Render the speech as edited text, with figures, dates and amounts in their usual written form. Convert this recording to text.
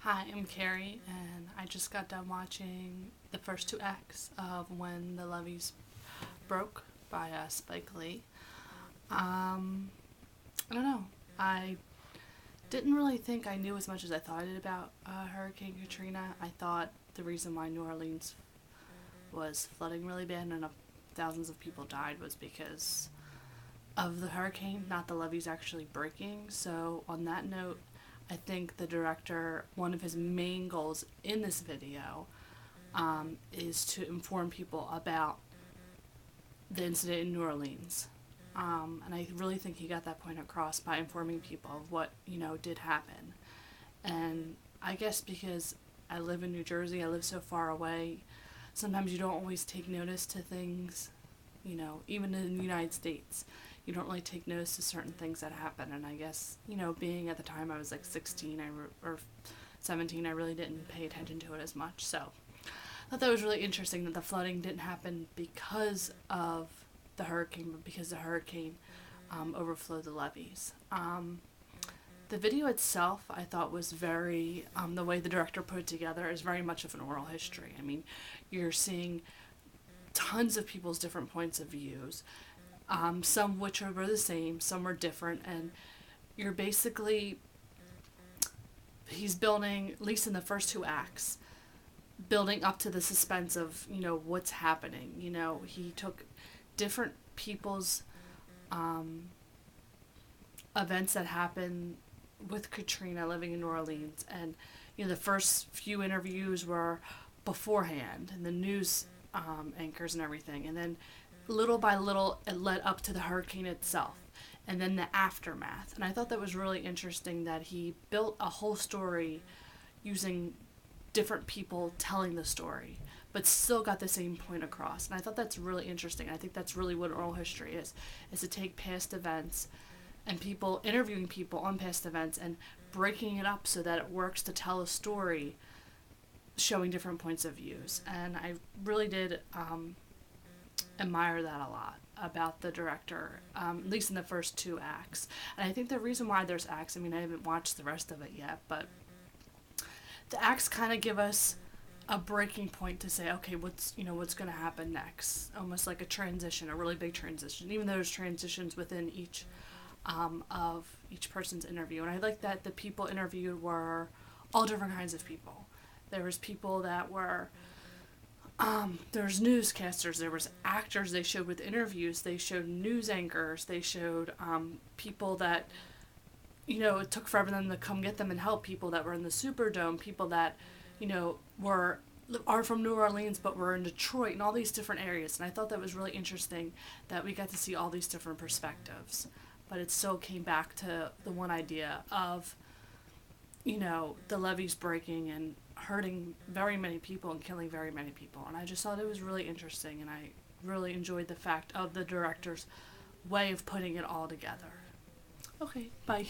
Hi, I'm Carrie, and I just got done watching the first two acts of When the Levees Broke by Spike Lee. Um, I don't know. I didn't really think I knew as much as I thought I did about Hurricane Katrina. I thought the reason why New Orleans was flooding really bad and thousands of people died was because of the hurricane, not the levees actually breaking. So, on that note, I think the director, one of his main goals in this video, is to inform people about the incident in New Orleans. And I really think he got that point across by informing people of what, did happen. And I guess because I live in New Jersey, I live so far away, sometimes you don't always take notice to things, even in the United States. You don't really take notice to certain things that happen. And I guess, being at the time I was like 16 or 17, I really didn't pay attention to it as much. So I thought that was really interesting that the flooding didn't happen because of the hurricane, but because the hurricane overflowed the levees. The video itself, I thought, was very, the way the director put it together is very much of an oral history. I mean, you're seeing tons of people's different points of views, some which were the same, some were different, and you're basically, he's building, at least in the first two acts, building up to the suspense of, what's happening. He took different people's events that happened with Katrina living in New Orleans, and the first few interviews were beforehand and the news anchors and everything, and then little by little it led up to the hurricane itself and then the aftermath. And I thought that was really interesting that he built a whole story using different people telling the story but still got the same point across. And I thought that's really interesting. I think that's really what oral history is to take past events and people interviewing people on past events and breaking it up so that it works to tell a story showing different points of views. And I really did admire that a lot about the director, at least in the first two acts. And I think the reason why there's acts, I haven't watched the rest of it yet, but the acts kind of give us a breaking point to say, okay, what's going to happen next, almost like a transition, a really big transition, even though there's transitions within each of each person's interview. And I like that the people interviewed were all different kinds of people. There was people that were there's newscasters, there was actors they showed with interviews, they showed news anchors, they showed people that, it took forever for them to come get them and help, people that were in the Superdome, people that, are from New Orleans but were in Detroit, and all these different areas. And I thought that was really interesting that we got to see all these different perspectives. But it still came back to the one idea of, the levees breaking and hurting very many people and killing very many people. And I just thought it was really interesting, and I really enjoyed the fact of the director's way of putting it all together. Okay, bye.